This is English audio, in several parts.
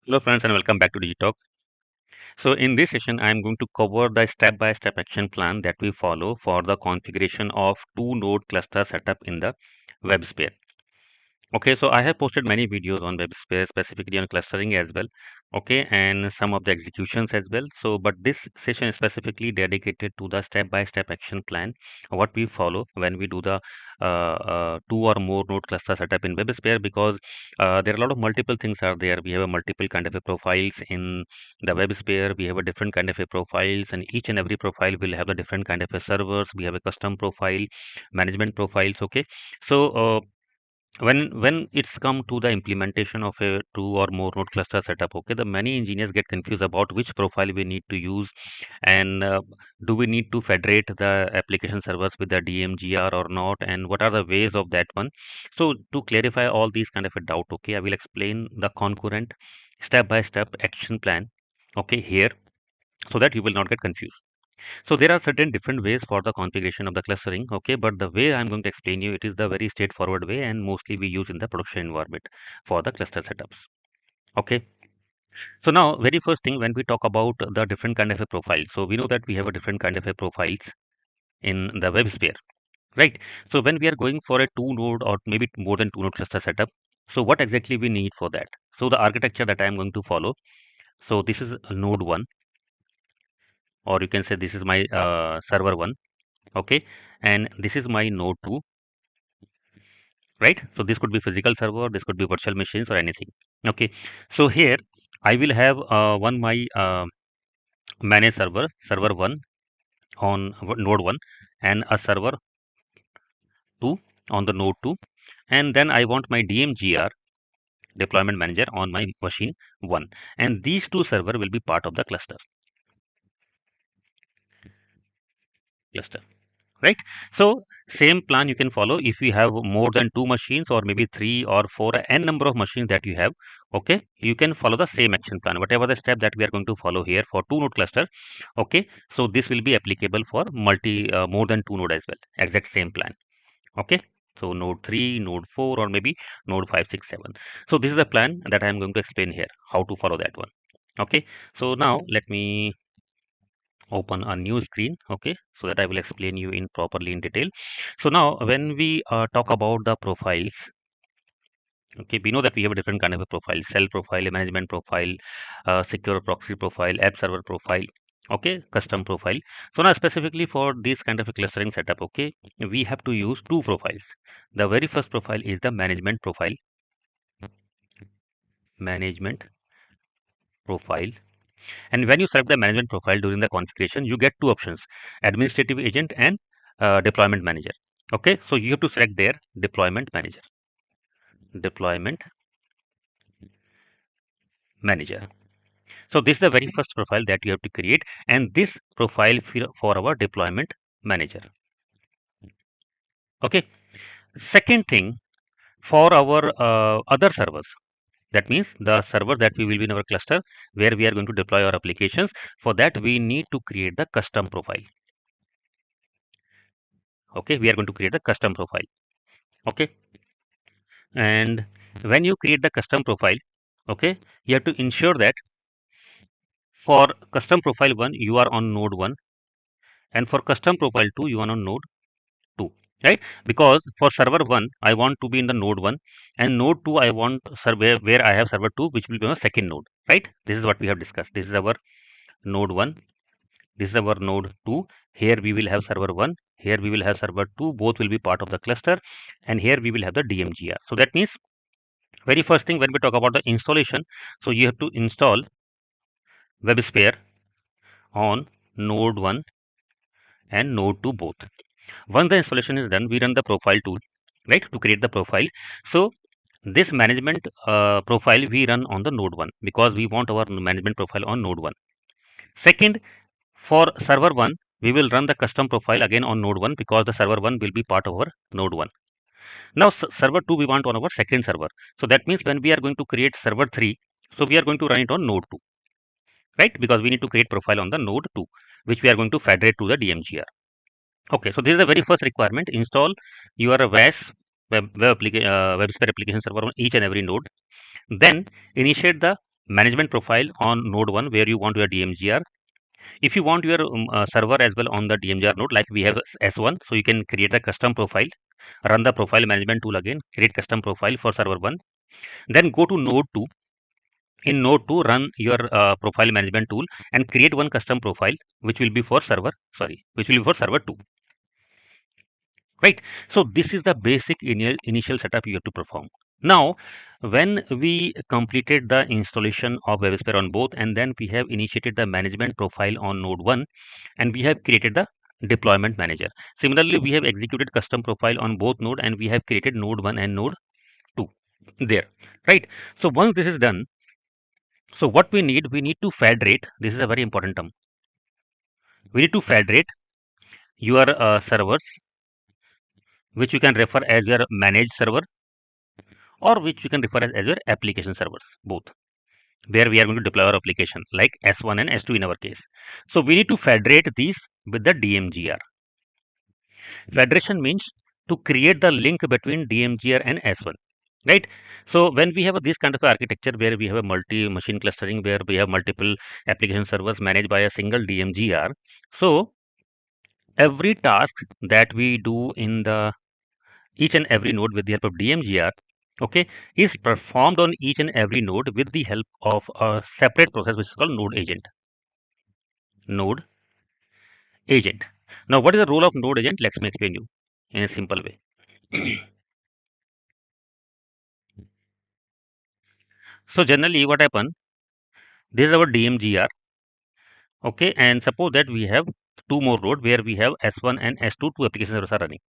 Hello friends and welcome back to Digitalk. So in this session I am going to cover the step-by-step action plan that we follow for the configuration of two node cluster setup in the WebSphere. Okay, so I have posted many videos on WebSphere, specifically on clustering as well. Okay, and some of the executions as well. So, but this session is specifically dedicated to the step-by-step action plan, what we follow when we do the two or more node cluster setup in WebSphere, because there are a lot of multiple things are there. We have a multiple kind of a profiles in the WebSphere. We have a different kind of a profiles, and each and every profile will have a different kind of a servers. We have a custom profile, management profiles. Okay, so when it's come to the implementation of a two or more node cluster setup, okay, the many engineers get confused about which profile we need to use, and do we need to federate the application servers with the DMGR or not, and what are the ways of that one. So to clarify all these kind of a doubt, okay, I will explain the concurrent step by step action plan, okay, here, so that you will not get confused. So there are certain different ways for the configuration of the clustering, okay, but the way I'm going to explain you, it is the very straightforward way, and mostly we use in the production environment for the cluster setups. Okay. So now, very first thing, when we talk about the different kind of a profile, so we know that we have a different kind of a profiles in the WebSphere, right? So when we are going for a two node or maybe more than two node cluster setup, so what exactly we need for that? So the architecture that I am going to follow. So this is node one, or you can say this is my server one, okay, and this is my node 2, right? So this could be physical server, this could be virtual machines or anything. Okay, so here I will have one my manage server 1 on node 1, and a server 2 on the node 2, and then I want my DMGR deployment manager on my machine 1, and these two server will be part of the cluster, right? So same plan you can follow if you have more than two machines, or maybe three or four, n number of machines that you have. Okay, you can follow the same action plan, whatever the step that we are going to follow here for two node cluster. Okay, so this will be applicable for multi more than two node as well, exact same plan. Okay, so node 3, node 4, or maybe node 5, 6, 7. So this is the plan that I am going to explain here, how to follow that one. Okay, so now let me open a new screen, okay, so that I will explain you in properly in detail. So now when we talk about the profiles, okay, we know that we have a different kind of a profile: cell profile, a management profile, secure proxy profile, app server profile, okay, custom profile. So now specifically for this kind of a clustering setup, okay, we have to use two profiles. The very first profile is the management profile. And when you select the management profile during the configuration, you get two options: administrative agent and deployment manager. Okay, so you have to select their deployment manager. So this is the very first profile that you have to create, and this profile for our deployment manager. Okay, second thing, for our other servers, that means the server that we will be in our cluster where we are going to deploy our applications, for that we need to create the custom profile. Okay, we are going to create the custom profile. Okay, and when you create the custom profile, okay, you have to ensure that for custom profile 1 you are on node 1, and for custom profile 2 you are on node 2, right? Because for server 1 I want to be in the node 1, and node 2 I want server where I have server 2, which will be my second node, right? This is what we have discussed. This is our node 1, this is our node 2. Here we will have server 1, here we will have server 2, both will be part of the cluster, and here we will have the DMGR. So that means very first thing when we talk about the installation, so you have to install WebSphere on node 1 and node 2 both. Once the installation is done, we run the profile tool, right, to create the profile. So this management profile we run on the node 1 because we want our management profile on node 1. Second, for server 1, we will run the custom profile again on node 1 because the server 1 will be part of our node 1. Now server 2 we want on our second server. So that means when we are going to create server 3, so we are going to run it on node 2, right? Because we need to create profile on the node 2, which we are going to federate to the DMGR. Okay, so this is the very first requirement: install your WAS WebSphere application server on each and every node. Then initiate the management profile on node 1 where you want your DMGR. If you want your server as well on the DMGR node, like we have S1, so you can create a custom profile, run the profile management tool again, create custom profile for server 1. Then go to node 2. In node 2, run your profile management tool and create one custom profile, which will be for which will be for server 2. Right. So this is the basic initial setup you have to perform. Now, when we completed the installation of WebSphere on both, and then we have initiated the management profile on node 1, and we have created the deployment manager. Similarly, we have executed custom profile on both node, and we have created node 1 and node 2 there. Right. So once this is done, so what we need to federate. This is a very important term. We need to federate your servers, which you can refer as your managed server, or which you can refer as your application servers, both, where we are going to deploy our application like S1 and S2 in our case. So we need to federate these with the DMGR. Federation means to create the link between DMGR and S1, right? So when we have this kind of architecture where we have a multi-machine clustering, where we have multiple application servers managed by a single DMGR, so every task that we do in the each and every node with the help of DMGR, okay, is performed on each and every node with the help of a separate process which is called node agent. Node agent. Now, what is the role of node agent? Let me explain you in a simple way. So generally, what happen? This is our DMGR, okay, and suppose that we have two more node where we have S1 and S2, two application servers are running.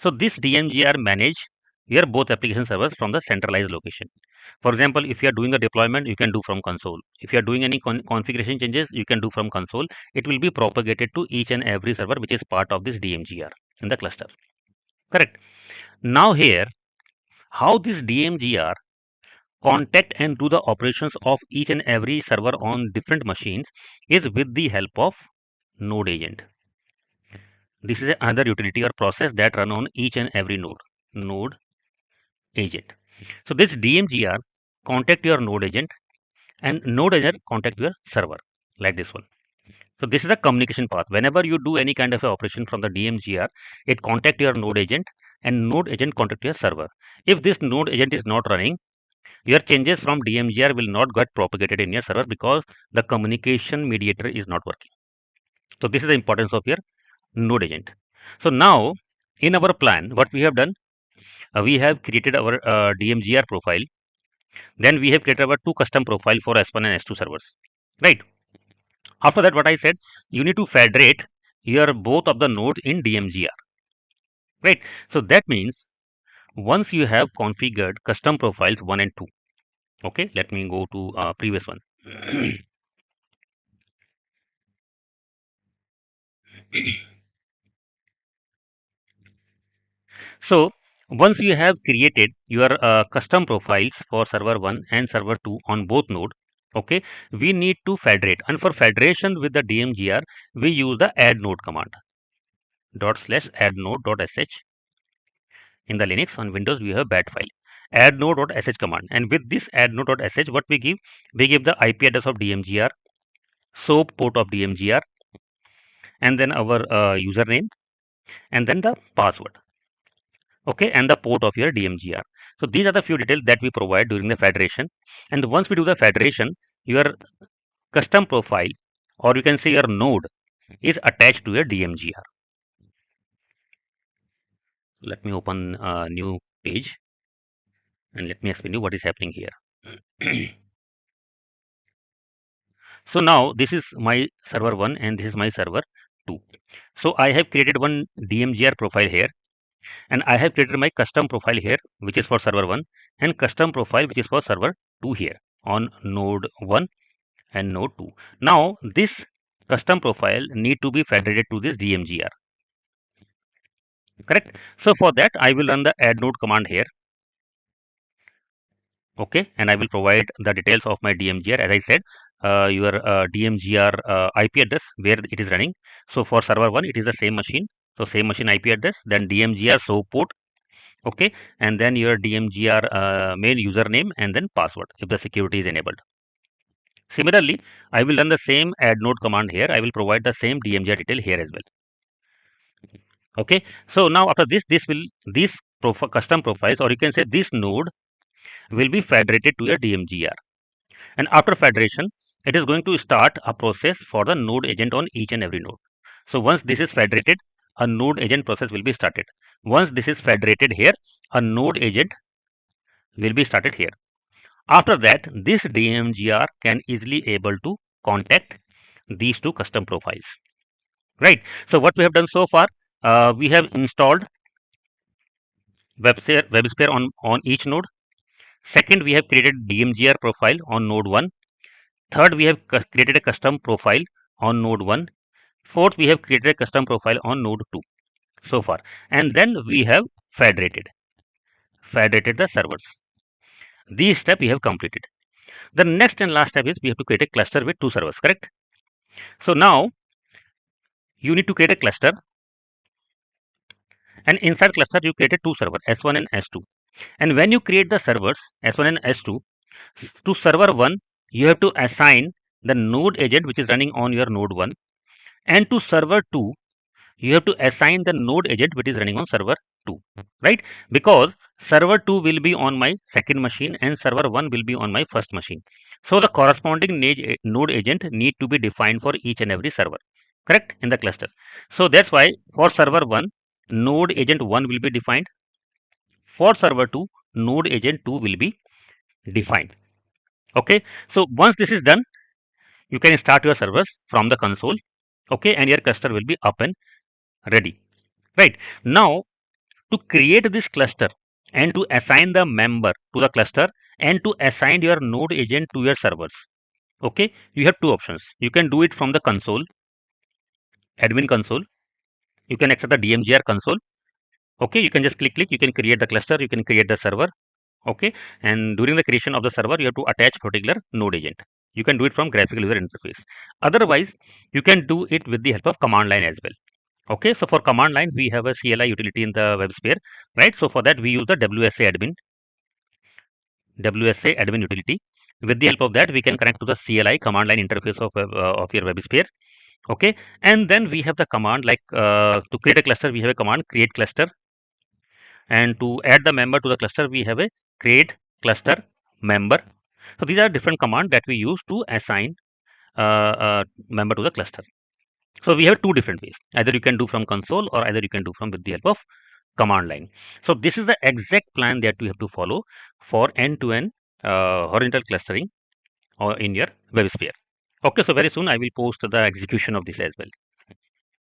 So this DMGR manage your both application servers from the centralized location. For example, if you are doing a deployment, you can do from console. If you are doing any configuration changes, you can do from console. It will be propagated to each and every server which is part of this DMGR in the cluster. Correct. Now here, how this DMGR contact and do the operations of each and every server on different machines is with the help of node agent. This is another utility or process that run on each and every node. Node agent. So this DMGR contact your node agent, and node agent contact your server like this one. So this is the communication path. Whenever you do any kind of a operation from the DMGR, it contact your node agent, and node agent contact your server. If this node agent is not running, your changes from DMGR will not get propagated in your server because the communication mediator is not working. So this is the importance of your node agent. So now in our plan, what we have done, we have created our DMGR profile. Then we have created our two custom profile for S1 and S2 servers, right? After that, what I said, you need to federate your both of the node in DMGR, right? So that means once you have configured custom profiles 1 and 2, okay, let me go to previous one. So once you have created your custom profiles for server 1 and server 2 on both node, okay, we need to federate, and for federation with the DMGR we use the add node command /add node.sh. In the Linux, on Windows we have bat file, add node.sh command, and with this add node.sh what we give the IP address of DMGR, SOAP port of DMGR, and then our username, and then the password, okay, and the port of your DMGR. So these are the few details that we provide during the federation. And once we do the federation, your custom profile, or you can say your node, is attached to your DMGR. Let me open a new page and let me explain you what is happening here. So now this is my server 1 and this is my server 2. So I have created one DMGR profile here, and I have created my custom profile here, which is for server 1, and custom profile which is for server 2 here on node 1 and node 2. Now this custom profile need to be federated to this DMGR. Correct. So for that I will run the add node command here. Okay, and I will provide the details of my DMGR. As I said, your DMGR IP address where it is running. So for server 1 it is the same machine, so same machine IP address, then DMGR SOAP port, okay, and then your DMGR main username and then password if the security is enabled. Similarly, I will run the same add node command here. I will provide the same DMGR detail here as well. Okay. So now after this, these custom profiles, or you can say this node will be federated to a DMGR. And after federation, it is going to start a process for the node agent on each and every node. So once this is federated, a node agent process will be started. Once this is federated here, a node agent will be started here. After that, this DMGR can easily able to contact these two custom profiles. Right. So what we have done so far, we have installed WebSphere on each node. Second, we have created DMGR profile on node 1. Third, we have created a custom profile on node 1. Fourth, we have created a custom profile on node 2 so far. And then we have federated the servers. These steps we have completed. The next and last step is we have to create a cluster with 2 servers, correct? So now you need to create a cluster, and inside cluster you created 2 servers, S1 and S2. And when you create the servers S1 and S2, to server 1 you have to assign the node agent which is running on your node 1, and to server 2 you have to assign the node agent which is running on server 2, right? Because server 2 will be on my second machine and server 1 will be on my first machine. So the corresponding node agent need to be defined for each and every server, correct, in the cluster. So that's why for server 1, node agent 1 will be defined. For server 2, node agent 2 will be defined. Okay. So once this is done, you can start your servers from the console. Okay. And your cluster will be up and ready. Right. Now, to create this cluster and to assign the member to the cluster and to assign your node agent to your servers, okay, you have two options. You can do it from the console, admin console. You can access the DMGR console. Okay, you can just click, you can create the cluster, you can create the server. Okay, and during the creation of the server, you have to attach particular node agent. You can do it from graphical user interface. Otherwise, you can do it with the help of command line as well. Okay, so for command line, we have a CLI utility in the WebSphere, right? So for that, we use the WSA admin utility. With the help of that, we can connect to the CLI command line interface of your WebSphere. Okay, and then we have the command like to create a cluster, we have a command create cluster, and to add the member to the cluster, we have a create cluster member. So these are different commands that we use to assign member to the cluster. So we have two different ways. Either you can do from console or either you can do from with the help of command line. So this is the exact plan that you have to follow for end-to-end horizontal clustering or in your WebSphere. Okay, so very soon I will post the execution of this as well.